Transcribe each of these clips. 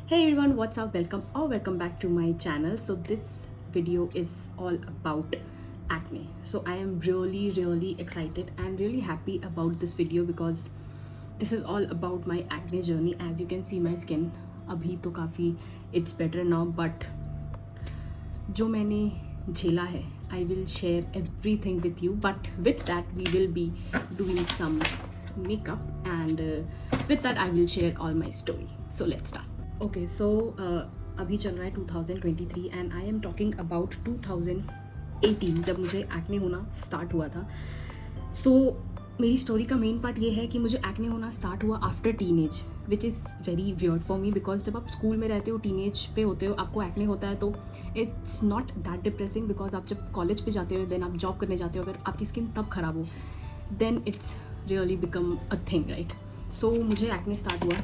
Hey everyone, what's up? Welcome or welcome back to my channel. So this video is all about acne. So I am really excited and really happy about this video because this is all about my acne journey. As you can see, my skin अभी तो काफ़ी it's better now, but जो मैंने झेला है I will share everything with you. But with that we will be doing some makeup and with that I will share all my story. So let's start. Okay so अभी चल रहा है 2023 and I am talking about 2018 जब मुझे acne होना start हुआ था. सो मेरी स्टोरी का मेन पार्ट ये है कि मुझे एक्ने होना स्टार्ट हुआ after teenage, which is very weird for me because जब आप स्कूल में रहते हो, टीनेज पे होते हो, आपको एक्ने होता है तो it's not that depressing. Because आप जब कॉलेज पे जाते हो, देन आप जॉब करने जाते हो, अगर आपकी स्किन तब ख़राब हो then it's really become a thing, right. So मुझे एक्ने स्टार्ट हुआ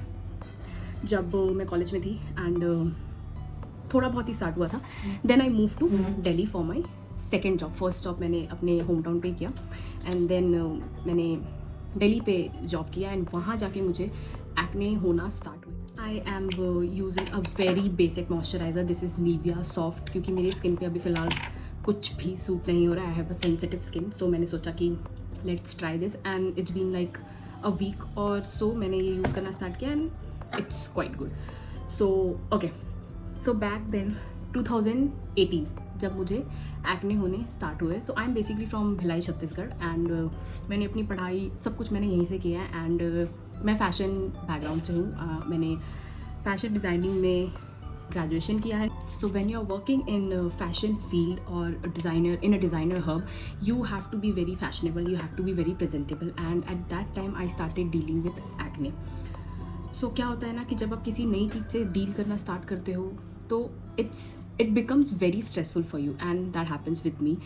जब मैं कॉलेज में थी एंड थोड़ा बहुत ही स्टार्ट हुआ था. Then I move to Delhi for my second job. First job मैंने अपने होम टाउन पे किया एंड देन मैंने दिल्ली पे जॉब किया एंड वहाँ जाके मुझे एक्ने होना स्टार्ट हुआ. आई am using a very basic moisturiser. This is Nivea soft, क्योंकि मेरी स्किन पे अभी फ़िलहाल कुछ भी सूट नहीं हो रहा है. I have a sensitive skin, so मैंने सोचा कि let's try this and it's been like a week और सो मैंने ये यूज़ करना स्टार्ट किया and it's quite good. So okay, so back then 2018 जब मुझे एक्ने होने स्टार्ट हुए. So I am basically from Bhilai Chhattisgarh and मैंने अपनी पढ़ाई सब कुछ मैंने यहीं से किया है एंड मैं फ़ैशन बैकग्राउंड से हूँ. मैंने फ़ैशन डिज़ाइनिंग में ग्रेजुएशन किया है. So when you are working in fashion field और designer in a designer hub, you have to be very fashionable, you have to be very presentable and at that time I started dealing with acne. So क्या होता है ना कि जब आप किसी नई चीज़ से डील करना स्टार्ट करते हो तो it becomes very stressful for you and that happens with me.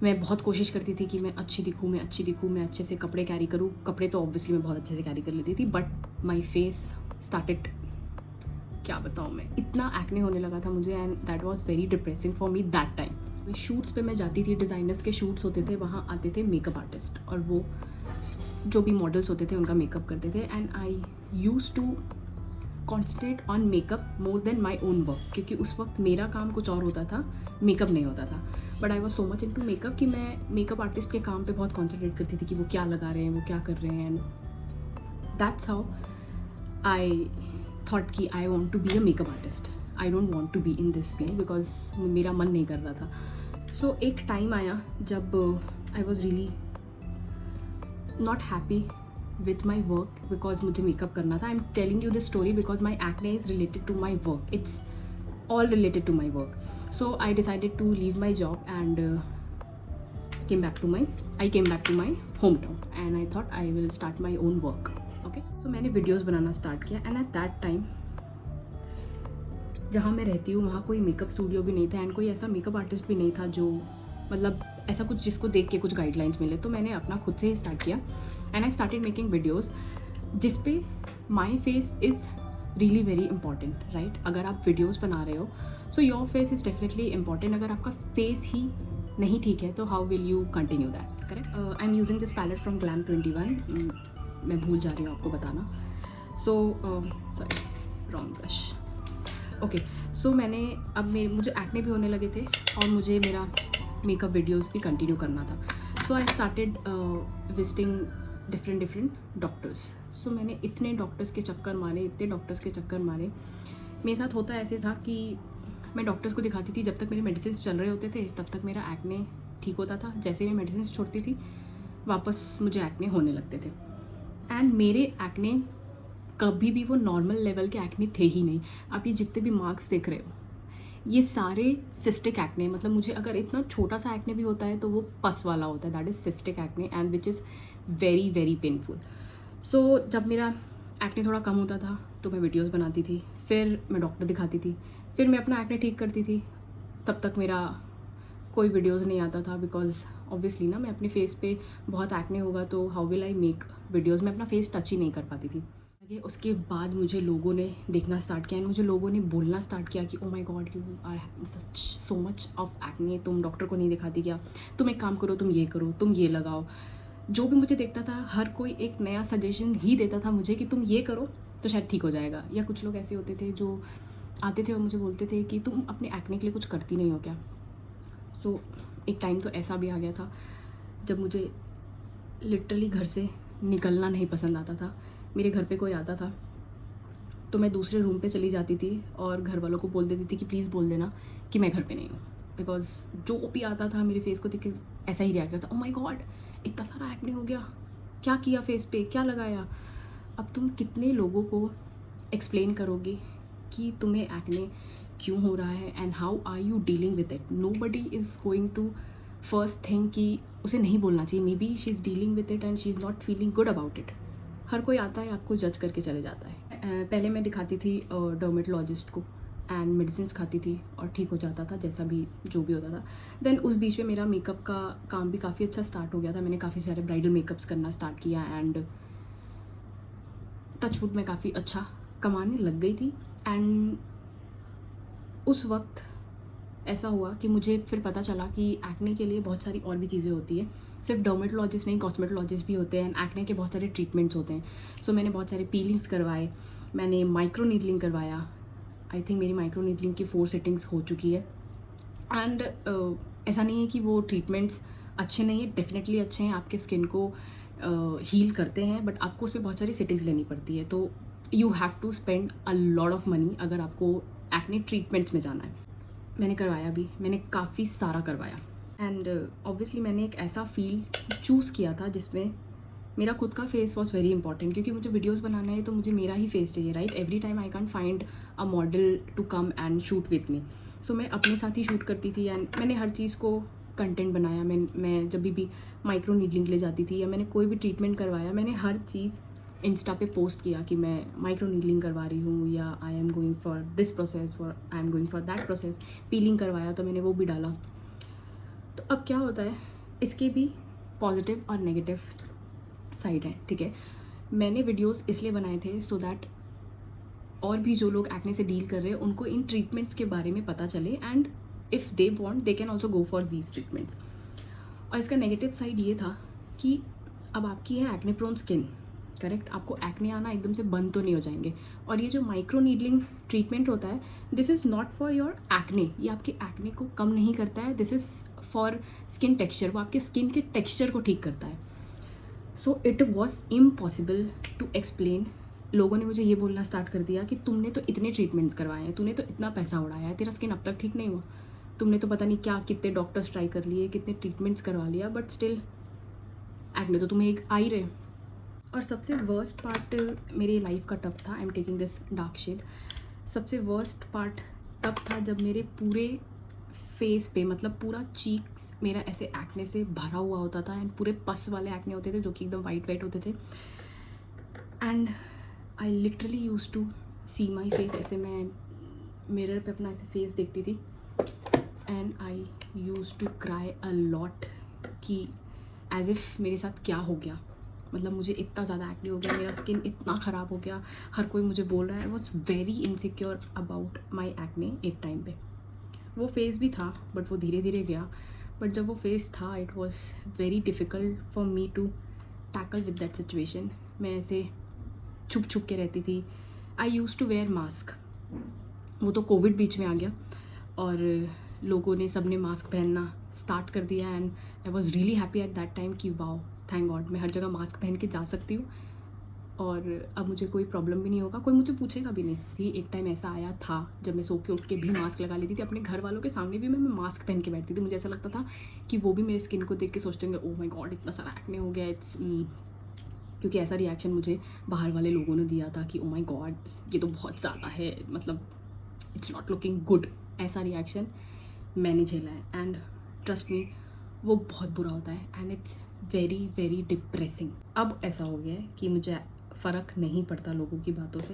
मैं बहुत कोशिश करती थी कि मैं अच्छी दिखूँ, मैं अच्छे से कपड़े कैरी करूँ. कपड़े तो ऑब्वियसली मैं बहुत अच्छे से कैरी कर लेती थी, बट माई फेस स्टार्टेड, क्या बताऊँ मैं, इतना एक्ने होने लगा था मुझे and that was very depressing for me that time. Shoots पे मैं जाती थी, डिज़ाइनर्स के शूट्स होते थे, वहाँ आते थे मेकअप आर्टिस्ट और वो जो भी मॉडल्स होते थे उनका मेकअप करते थे and I use to concentrate on makeup more then my own work, क्योंकि उस वक्त मेरा काम कुछ और होता था, मेकअप नहीं होता था. But I was so much into makeup कि मैं मेकअप आर्टिस्ट के काम पे बहुत कॉन्सेंट्रेट करती थी कि वो क्या लगा रहे हैं, वो क्या कर रहे हैं. And that's how I thought कि I want to be a makeup artist. I don't want to be in this field because मेरा मन नहीं कर रहा था. सो एक टाइम आया जब I was really not happy with my work because मुझे मेकअप करना था. I'm telling you this story because my acne is related to my work. It's all related to my work. So I decided to leave my job and I came back to my hometown and I thought I will start my own work. Okay. So मैंने videos बनाना start किया and at that time जहाँ मैं रहती हूँ वहाँ कोई makeup studio भी नहीं था एंड कोई ऐसा मेकअप आर्टिस्ट भी नहीं था जो मतलब ऐसा कुछ जिसको देख के कुछ गाइडलाइंस मिले. तो मैंने अपना खुद से ही स्टार्ट किया and I started making videos जिस पे my face is really very important, right. अगर आप वीडियोज़ बना रहे हो so your face is definitely important. अगर आपका फेस ही नहीं ठीक है तो how will you continue that, correct. I am using this palette from Glam 21. मैं भूल जा रही हूँ आपको बताना. So sorry, wrong brush. Okay, so मैंने अब मुझे एक्ने भी होने लगे थे और मुझे मेरा मेकअप वीडियोज़ भी कंटिन्यू करना था. So I started visiting different doctors. So मैंने इतने डॉक्टर्स के चक्कर मारे. मेरे साथ होता ऐसे था कि मैं डॉक्टर्स को दिखाती थी, जब तक मेरे मेडिसिन चल रहे होते थे तब तक मेरा एक्ने ठीक होता था. जैसे मैं मेडिसिन छोड़ती थी वापस मुझे एक्ने होने लगते थे एंड मेरे एक्ने कभी भी वो नॉर्मल लेवल के एक्ने थे ही नहीं. आप ये जितने भी मार्क्स देख रहे हो ये सारे सिस्टिक एक्ने, मतलब मुझे अगर इतना छोटा सा एक्ने भी होता है तो वो पस वाला होता है. That is cystic acne and which is very very painful. So जब मेरा एक्ने थोड़ा कम होता था तो मैं वीडियोस बनाती थी, फिर मैं डॉक्टर दिखाती थी, फिर मैं अपना एक्ने ठीक करती थी. तब तक मेरा कोई वीडियोस नहीं आता था बिकॉज ऑब्वियसली ना मैं अपने फेस पे बहुत एक्ने होगा तो how will I make videos. मैं अपना फेस टच ही नहीं कर पाती थी. उसके बाद मुझे लोगों ने देखना स्टार्ट किया एंड मुझे लोगों ने बोलना स्टार्ट किया कि oh my God you are having such so much of acne, तुम डॉक्टर को नहीं दिखाती क्या, तुम एक काम करो, तुम ये करो, तुम ये लगाओ. जो भी मुझे देखता था हर कोई एक नया सजेशन ही देता था मुझे कि तुम ये करो तो शायद ठीक हो जाएगा. या कुछ लोग ऐसे होते थे जो आते थे और मुझे बोलते थे कि तुम अपने एक्ने के लिए कुछ करती नहीं हो क्या। सो एक टाइम तो ऐसा भी आ गया था जब मुझे लिटरली घर से निकलना नहीं पसंद आता था। मेरे घर पे कोई आता था तो मैं दूसरे रूम पे चली जाती थी और घर वालों को बोल देती थी कि प्लीज़ बोल देना कि मैं घर पे नहीं हूँ, बिकॉज जो भी आता था मेरे फेस को देख के ऐसा ही रिएक्ट करता, ओ माय गॉड इतना सारा एक्ने हो गया, क्या किया फेस पे, क्या लगाया। अब तुम कितने लोगों को एक्सप्लेन करोगे कि तुम्हें एक्ने क्यों हो रहा है and how are you dealing with it. Nobody is going to first thing कि उसे नहीं बोलना चाहिए, maybe she is dealing with it and she is not feeling good about it. हर कोई आता है आपको जज करके चले जाता है। पहले मैं दिखाती थी डर्मेटोलॉजिस्ट को एंड मेडिसिन खाती थी और ठीक हो जाता था, जैसा भी जो भी होता था। देन उस बीच में मेरा मेकअप का काम भी काफ़ी अच्छा स्टार्ट हो गया था। मैंने काफ़ी सारे ब्राइडल मेकअप्स करना स्टार्ट किया एंड टच वुड में काफ़ी अच्छा कमाने लग गई थी। एंड उस वक्त ऐसा हुआ कि मुझे फिर पता चला कि एक्ने के लिए बहुत सारी और भी चीज़ें होती है, सिर्फ डर्मेटोलॉजिस्ट नहीं कॉस्मेटोलॉजिस्ट भी होते हैं एंड एक्ने के बहुत सारे ट्रीटमेंट्स होते हैं। सो मैंने बहुत सारे पीलिंग्स करवाए, मैंने माइक्रो नीडलिंग करवाया। आई थिंक मेरी माइक्रो नीडलिंग की 4 सिटिंग्स हो चुकी है। एंड ऐसा नहीं है कि वो ट्रीटमेंट्स अच्छे नहीं है, डेफिनेटली अच्छे हैं, आपके स्किन को हील करते हैं, बट आपको उसमें बहुत सारी सिटिंग्स लेनी पड़ती है। तो you have to spend a lot of money अगर आपको एक्ने ट्रीटमेंट्स में जाना है। मैंने करवाया भी, मैंने काफ़ी सारा करवाया एंड ऑब्वियसली मैंने एक ऐसा फील्ड चूज़ किया था जिसमें मेरा खुद का फेस वॉज वेरी इंपॉर्टेंट, क्योंकि मुझे वीडियोस बनाना है तो मुझे मेरा ही फेस चाहिए, right. Every time I can find a model to come and shoot with me. So मैं अपने साथ ही शूट करती थी एंड मैंने हर चीज़ को कंटेंट बनाया। मैं जब भी माइक्रो नीडलिंग ले जाती थी या मैंने कोई भी ट्रीटमेंट करवाया, मैंने हर चीज़ इंस्टा पे पोस्ट किया कि मैं माइक्रो नीडलिंग करवा रही हूँ या आई am going for this process, for I am going for that process. Piling करवाया तो मैंने वो भी डाला। तो अब क्या होता है, इसके भी पॉजिटिव और नेगेटिव साइड है, ठीक है। मैंने वीडियोस इसलिए बनाए थे सो दैट और भी जो लोग एक्ने से डील कर रहे हैं उनको इन ट्रीटमेंट्स के बारे में पता चले and if they want they can also go for these treatments. और इसका नेगेटिव साइड ये था कि अब आपकी है एक्ने प्रोन स्किन, करेक्ट, आपको एक्ने आना एकदम से बंद तो नहीं हो जाएंगे। और ये जो माइक्रो नीडलिंग ट्रीटमेंट होता है, this is not for your acne, ये आपके एक्ने को कम नहीं करता है, this is for skin texture, वो आपके स्किन के टेक्सचर को ठीक करता है। So it was impossible to explain. लोगों ने मुझे ये बोलना स्टार्ट कर दिया कि तुमने तो इतने ट्रीटमेंट्स करवाए हैं, तूने तो इतना पैसा उड़ाया है, तेरा स्किन अब तक ठीक नहीं हुआ, तुमने तो पता नहीं क्या कितने डॉक्टर्स ट्राई कर लिए, कितने ट्रीटमेंट्स करवा लिया, बट स्टिल एक्ने तो तुम्हें एक आ ही रहे। और सबसे वर्स्ट पार्ट मेरी लाइफ का तब था, I am taking this dark shade, सबसे वर्स्ट पार्ट तब था जब मेरे पूरे फेस पे, मतलब पूरा चीक्स मेरा ऐसे एक्ने से भरा हुआ होता था एंड पूरे पस वाले एक्ने होते थे जो कि एकदम वाइट वाइट होते थे। And I literally use to see my face, ऐसे मैं मिरर पे अपना ऐसे फेस देखती थी and I use to cry a lot कि एज इफ़ मेरे साथ क्या हो गया, मतलब मुझे इतना ज़्यादा एक्ने हो गया, मेरा स्किन इतना ख़राब हो गया, हर कोई मुझे बोल रहा है। I was very insecure about my acne एक टाइम पे। वो फेज़ भी था बट वो धीरे धीरे गया, बट जब वो फेज़ था it was very difficult for me to tackle with that situation. मैं ऐसे छुप छुप के रहती थी। I use to wear mask, वो तो कोविड बीच में आ गया और लोगों ने सबने मास्क पहनना स्टार्ट कर दिया and I was really happy at that time कि वाओ थैंक गॉड मैं हर जगह मास्क पहन के जा सकती हूँ और अब मुझे कोई प्रॉब्लम भी नहीं होगा, कोई मुझे पूछेगा भी नहीं। थी एक टाइम ऐसा आया था जब मैं सो के उठ के भी मास्क लगा लेती थी, अपने घर वालों के सामने भी मैं मास्क पहन के बैठती थी। मुझे ऐसा लगता था कि वो भी मेरे स्किन को देख के सोचते होंगे ओ माय गॉड इतना सारा एक्ने हो गया, इट्स क्योंकि ऐसा रिएक्शन मुझे बाहर वाले लोगों ने दिया था कि ओ माय गॉड ये तो बहुत ज़्यादा है, मतलब इट्स नॉट लुकिंग गुड, ऐसा रिएक्शन मैंने झेला है एंड ट्रस्ट मी वो बहुत बुरा होता है and it's very very depressing. अब ऐसा हो गया है कि मुझे फ़र्क नहीं पड़ता लोगों की बातों से,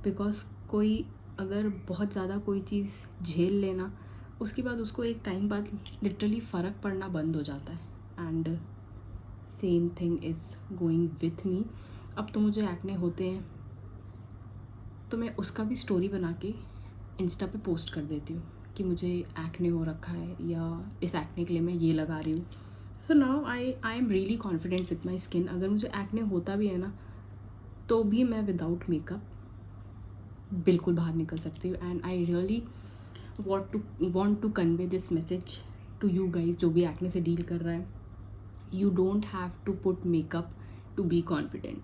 बिकॉज कोई अगर बहुत ज़्यादा कोई चीज़ झेल लेना उसके बाद उसको एक टाइम बाद लिटरली फ़र्क पड़ना बंद हो जाता है and same thing is going with me. अब तो मुझे एक्ने होते हैं तो मैं उसका भी स्टोरी बना के इंस्टा पे पोस्ट कर देती हूँ कि मुझे एक्ने हो रखा है या इस एक्ने के लिए मैं ये लगा रही हूँ। So now I am really confident with my skin. अगर मुझे एक्ने होता भी है ना तो भी मैं विदाउट मेकअप बिल्कुल बाहर निकल सकती हो। And I really want to convey this message to you guys जो भी एक्ने से डील कर रहा है. You don't have to put makeup to be confident.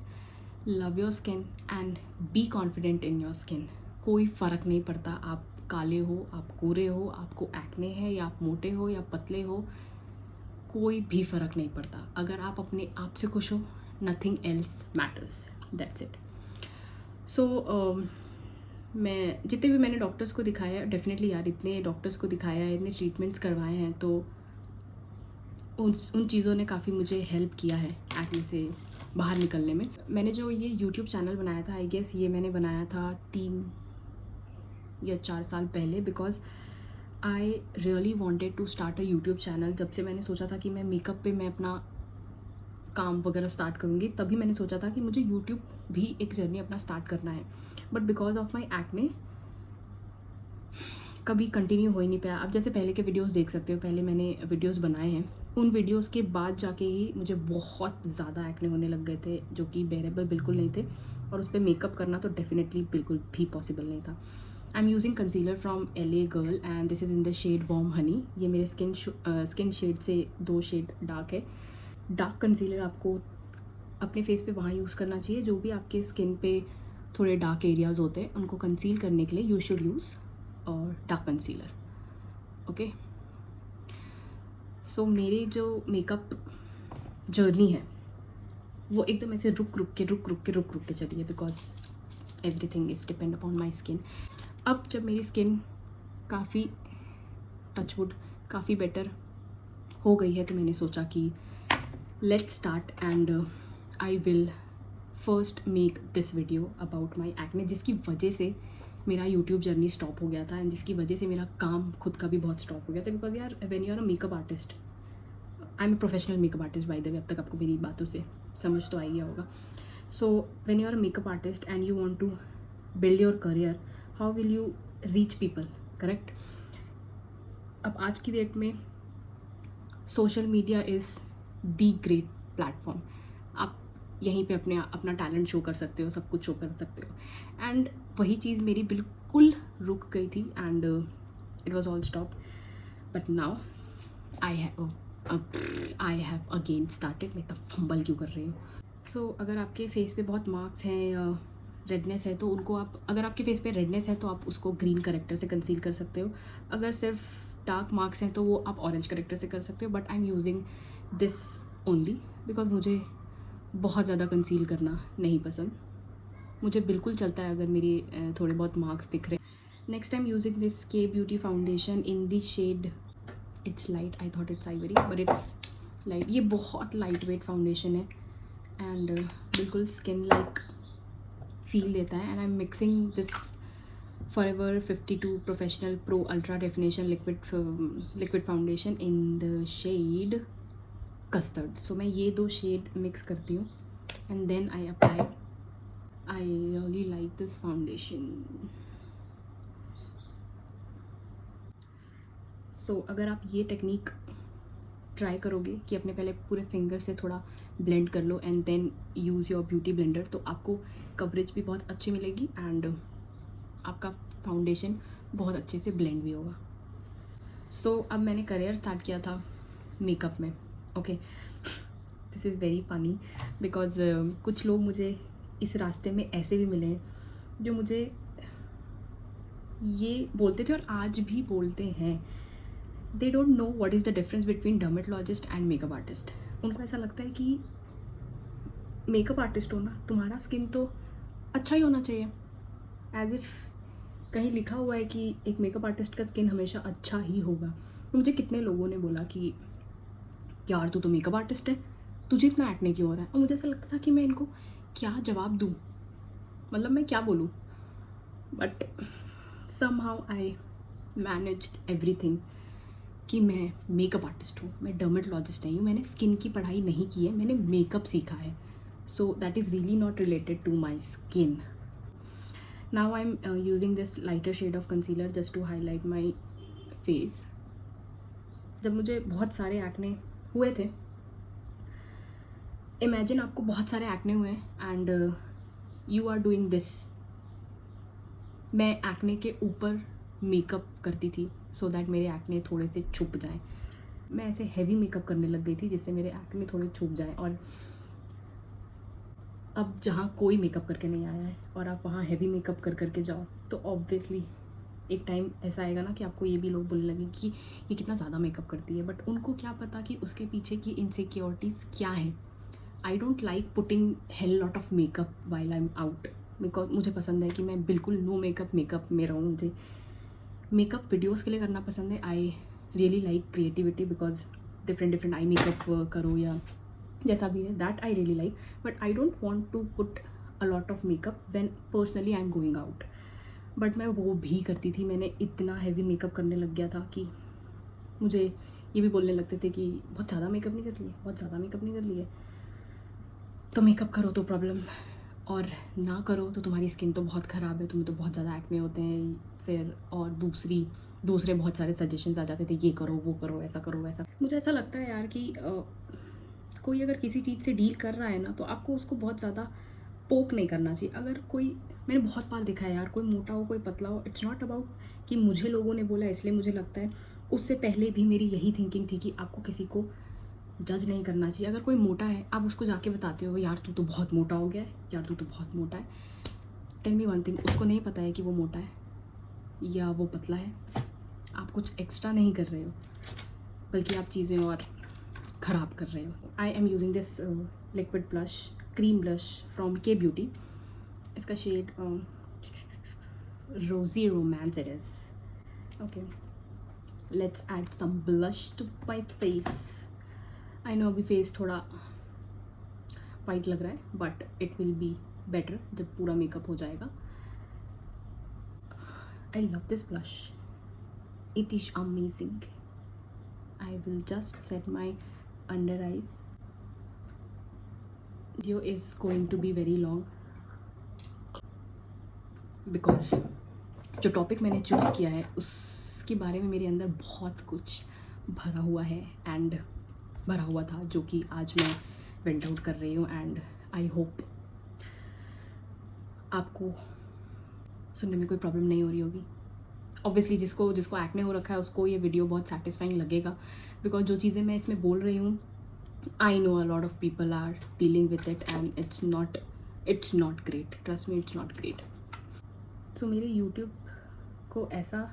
Love your skin and be confident in your skin. कोई फ़र्क नहीं पड़ता आप काले हो, आप गोरे हो, आपको एक्ने है, या आप मोटे हो या पतले हो, कोई भी फ़र्क नहीं पड़ता. अगर आप अपने आप से खुश हो, nothing else matters. That's it. So मैं जितने भी मैंने डॉक्टर्स को दिखाया, डेफिनेटली यार इतने डॉक्टर्स को दिखाया है, इतने ट्रीटमेंट्स करवाए हैं, तो उन चीज़ों ने काफ़ी मुझे हेल्प किया है एक्ने से बाहर निकलने में. मैंने जो ये यूट्यूब चैनल बनाया था, आई गेस ये मैंने बनाया था 3 या 4 साल पहले, because I really wanted to start a YouTube channel. जब से मैंने सोचा था कि मैं मेकअप पे मैं अपना काम वगैरह स्टार्ट करूँगी, तभी मैंने सोचा था कि मुझे यूट्यूब भी एक जर्नी अपना स्टार्ट करना है. But because of my acne कभी कंटिन्यू हो ही नहीं पाया. अब जैसे पहले के वीडियोस देख सकते हो, पहले मैंने वीडियोस बनाए हैं, उन वीडियोस के बाद जाके ही मुझे बहुत ज़्यादा एक्ने होने लग गए थे, जो कि बेरेबल बिल्कुल नहीं थे, और उस पर मेकअप करना तो डेफिनेटली बिल्कुल भी पॉसिबल नहीं था. I am using concealer from LA girl and this is in the shade warm honey. ये मेरे स्किन शेड से 2 शेड डार्क है. डार्क कंसीलर आपको अपने फेस पे वहाँ यूज़ करना चाहिए, जो भी आपके स्किन पे थोड़े डार्क एरियाज़ होते हैं उनको कंसील करने के लिए यू शुड यूज़ और डार्क कंसीलर. ओके, सो मेरी जो मेकअप जर्नी है वो एकदम ऐसे रुक रुक के चली है, because everything is depend upon my skin. अब जब मेरी स्किन काफ़ी टचवुड काफ़ी बेटर हो गई है, तो मैंने सोचा कि let's start and I will first make this video about my acne, जिसकी वजह से मेरा यूट्यूब जर्नी स्टॉप हो गया था एंड जिसकी वजह से मेरा काम खुद का भी बहुत स्टॉप हो गया था. बिकॉज यार when you are a makeup artist, I am a professional makeup artist by the way, अब तक आपको मेरी बातों से समझ तो आ ही गया होगा. So when you are a makeup artist and you want to build your career, how will you reach people, correct? अब आज की डेट में social media is the great platform. आप यहीं पे अपना टैलेंट शो कर सकते हो, सब कुछ शो कर सकते हो. एंड वही चीज़ मेरी बिल्कुल रुक गई थी and it was all stop. But now I have again started. मैं तो फंबल क्यों कर रही हूँ. सो अगर आपके फेस पे बहुत मार्क्स हैं या रेडनेस है, तो उनको आप, अगर आपके फेस पे रेडनेस है तो आप उसको ग्रीन करेक्टर से कंसील कर सकते हो. अगर सिर्फ डार्क मार्क्स हैं तो वो आप ऑरेंज करेक्टर से कर सकते हो. But I am using this only because मुझे बहुत ज़्यादा कंसील करना नहीं पसंद. मुझे बिल्कुल चलता है अगर मेरी थोड़े बहुत मार्क्स दिख रहे हैं. Next I am using this K beauty foundation in the shade, it's light, I thought it's ivory but it's light. ये बहुत लाइट वेट फाउंडेशन है एंड बिल्कुल स्किन लाइक फील देता है. And I am mixing this Forever 52 professional pro ultra definition liquid foundation in the shade custard. So मैं ये 2 shade mix करती हूँ and then I apply. I really like this foundation. सो अगर आप ये technique try करोगे कि अपने पहले पूरे फिंगर से थोड़ा ब्लेंड कर लो and then use your beauty blender, तो आपको कवरेज भी बहुत अच्छी मिलेगी एंड आपका फाउंडेशन बहुत अच्छे से ब्लेंड भी होगा. सो अब मैंने करियर स्टार्ट किया था मेकअप में. Okay, this is very funny because कुछ लोग मुझे इस रास्ते में ऐसे भी मिले हैं जो मुझे ये बोलते थे और आज भी बोलते हैं, they don't know what is the difference between dermatologist and makeup artist. उनको ऐसा लगता है कि मेकअप आर्टिस्ट होना, तुम्हारा स्किन तो अच्छा ही होना चाहिए, एज इफ़ कहीं लिखा हुआ है कि एक मेकअप आर्टिस्ट का स्किन हमेशा अच्छा ही होगा. तो मुझे कितने लोगों ने बोला कि यार तू तो मेकअप आर्टिस्ट है, तुझे इतना एक्ने क्यों हो रहा है. और मुझे ऐसा लगता था कि मैं इनको क्या जवाब दूँ, मतलब मैं क्या बोलूँ. But somehow I managed everything कि मैं मेकअप आर्टिस्ट हूँ, मैं डर्मेटोलॉजिस्ट नहीं हूँ, मैंने स्किन की पढ़ाई नहीं की है, मैंने मेकअप सीखा है. So that is really not related to my skin. Now I am using this lighter shade of concealer just to highlight my face. जब मुझे बहुत सारे एक्ने हुए थे, इमेजिन आपको बहुत सारे एक्ने हुए हैं and you are doing this मैं एक्ने के ऊपर मेकअप करती थी सो दैट मेरे एक्ने थोड़े से छुप जाएं। मैं ऐसे हैवी मेकअप करने लग गई थी जिससे मेरे एक्ने थोड़े छुप जाएं। और अब जहाँ कोई मेकअप करके नहीं आया है और आप वहाँ हैवी मेकअप कर करके जाओ तो ऑब्वियसली एक टाइम ऐसा आएगा ना कि आपको ये भी लोग बोलने लगे कि ये कितना ज़्यादा मेकअप करती है। बट उनको क्या पता कि उसके पीछे की इनसिक्योरिटीज़ क्या है। I don't like putting hell lot of makeup while I am out, because मुझे पसंद है कि मैं बिल्कुल नो मेकअप में रहूँ। मुझे मेकअप वीडियोज़ के लिए करना पसंद है। I really like creativity because different eye makeup करो या जैसा भी है, that I really like. But I don't want to put a lot of makeup when personally I am going out. But मैं वो भी करती थी। मैंने इतना हैवी मेकअप करने लग गया था कि मुझे ये भी बोलने लगते थे कि बहुत ज़्यादा मेकअप नहीं कर रही है, बहुत ज़्यादा मेकअप नहीं कर रही है। तो मेकअप करो तो प्रॉब्लम, और ना करो तो तुम्हारी स्किन तो बहुत ख़राब है, तुम्हें तो बहुत ज़्यादा एक्ने होते हैं। फिर और दूसरे बहुत सारे सजेशंस आ जाते थे, ये करो वो करो ऐसा करो वैसा। मुझे ऐसा लगता है यार कि कोई अगर किसी चीज़ से डील कर रहा है ना तो आपको उसको बहुत ज़्यादा पोक नहीं करना चाहिए। अगर कोई, मैंने बहुत बार देखा है यार, कोई मोटा हो कोई पतला हो, इट्स नॉट अबाउट कि मुझे लोगों ने बोला इसलिए मुझे लगता है। उससे पहले भी मेरी यही थिंकिंग थी कि आपको किसी को जज नहीं करना चाहिए। अगर कोई मोटा है आप उसको जाके बताते हो यार तू तो बहुत मोटा हो गया है, यार तू तो बहुत मोटा है। टेल मी वन थिंग, उसको नहीं पता है कि वो मोटा है या वो पतला है। आप कुछ एक्स्ट्रा नहीं कर रहे हो, बल्कि आप चीज़ें और ख़राब कर रहे हो। I am using this liquid blush, cream blush from K beauty. इसका shade rosy romance it is. Okay, let's add some blush to my face. I know अभी फेस थोड़ा वाइट लग रहा है but it will be better जब पूरा makeup हो जाएगा। I love this blush, it is amazing. I will just set my under eyes. Video is going to be very long because जो टॉपिक मैंने चूज़ किया है उसके बारे में मेरे अंदर बहुत कुछ भरा हुआ है एंड भरा हुआ था, जो कि आज मैं वेंट आउट कर रही हूँ। एंड आई होप आपको सुनने में कोई प्रॉब्लम नहीं हो रही होगी। ऑब्वियसली जिसको एक्ने हो रखा है उसको ये वीडियो बहुत सेटिस्फाइंग लगेगा, बिकॉज जो चीज़ें मैं इसमें बोल रही हूँ I know a lot of people are dealing with it and it's not great, trust me it's not great. तो मेरे यूट्यूब को ऐसा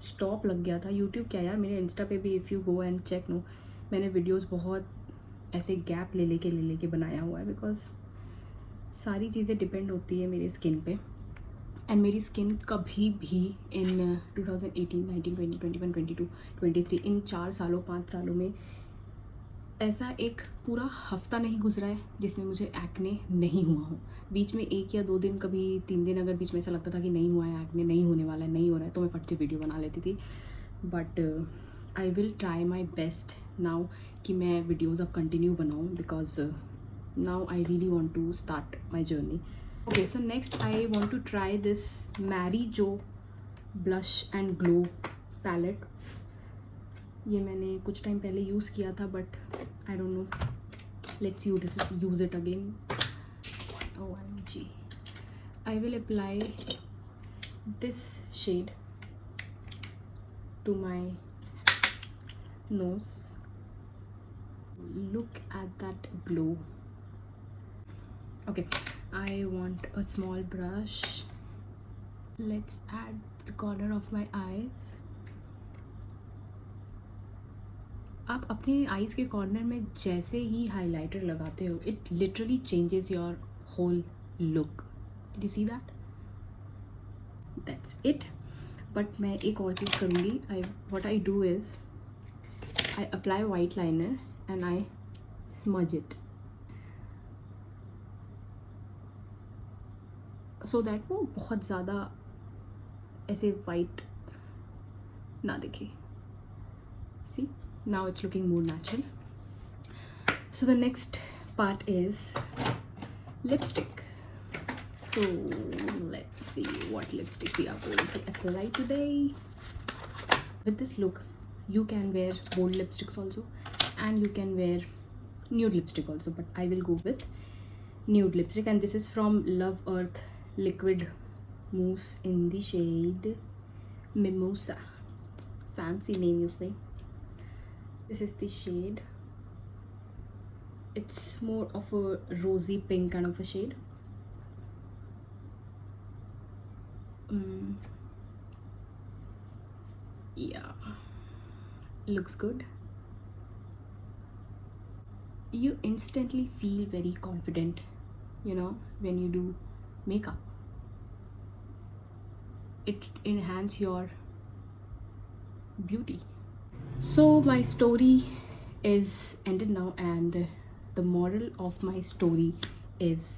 स्टॉप लग गया था। यूट्यूब क्या यार, मेरे इंस्टा पे भी if you go and check no, मैंने वीडियोस बहुत ऐसे गैप ले लेके बनाया हुआ है, बिकॉज सारी चीज़ें डिपेंड होती है मेरी स्किन पे। एंड मेरी स्किन कभी भी इन 2018, 19, 20, 21, 22, 23 इन 4 सालों 5 सालों में ऐसा एक पूरा हफ्ता नहीं गुजरा है जिसमें मुझे एक्ने नहीं हुआ हो। बीच में 1 या 2 दिन, कभी 3 दिन अगर बीच में ऐसा लगता था कि नहीं हुआ है एक्ने, नहीं होने वाला है, नहीं हो रहा है, तो मैं फट से वीडियो बना लेती थी। But I will try my best now कि मैं वीडियोज़ अब कंटिन्यू बनाऊँ, because now I really want to start my journey. Okay, so next I want to try this Mary Jo blush and glow palette. ये मैंने कुछ time पहले use किया था but I don't know, let's use it again. OMG, I will apply this shade to my nose. Look at that glow. Okay, I want a small brush. Let's add the corner of my eyes. आप अपने eyes के corner में जैसे ही highlighter लगाते हो, it literally changes your whole look. Did you see that? That's it. But मैं एक और चीज़ करूँगी। What I do is I apply white liner and I smudge it so that वो बहुत ज़्यादा ऐसे वाइट ना दिखे। सी, now it's looking more natural. So the next part is lipstick. So let's see what lipstick we are going to apply today. With this look you can wear bold lipsticks also and you can wear nude lipstick also, but I will go with nude lipstick, and this is from Love Earth liquid Mousse in the shade Mimosa. Fancy name, you say. This is the shade. It's more of a rosy pink kind of a shade. Yeah, looks good. You instantly feel very confident, when you do makeup. It enhances your beauty. So my story is ended now, and the moral of my story is,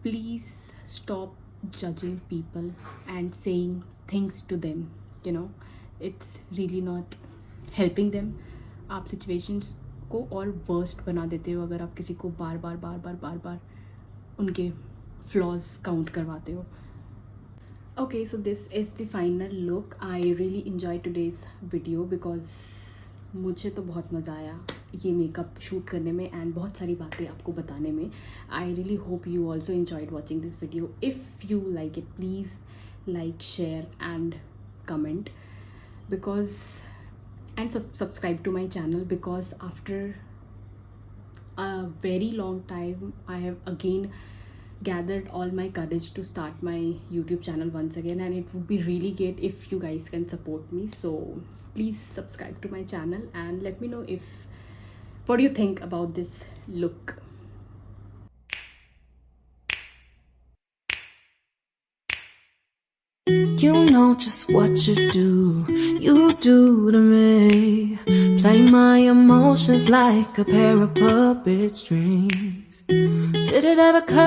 please stop judging people and saying things to them. It's really not helping them. आप situations को और worst बना देते हो अगर आप किसी को बार बार उनके flaws count करवाते हो. Okay, so this is the final look. I really enjoyed today's video because मुझे तो बहुत मज़ा आया ये मेकअप शूट करने में एंड बहुत सारी बातें आपको बताने में. I really hope you also enjoyed watching this video. If you like it, please like, share and comment, because and subscribe to my channel, because after a very long time I have again gathered all my courage to start my YouTube channel once again, and it would be really great if you guys can support me. So please subscribe to my channel and let me know what do you think about this look. You know just what you do to me. Play my emotions like a pair of puppet strings. Did it ever occur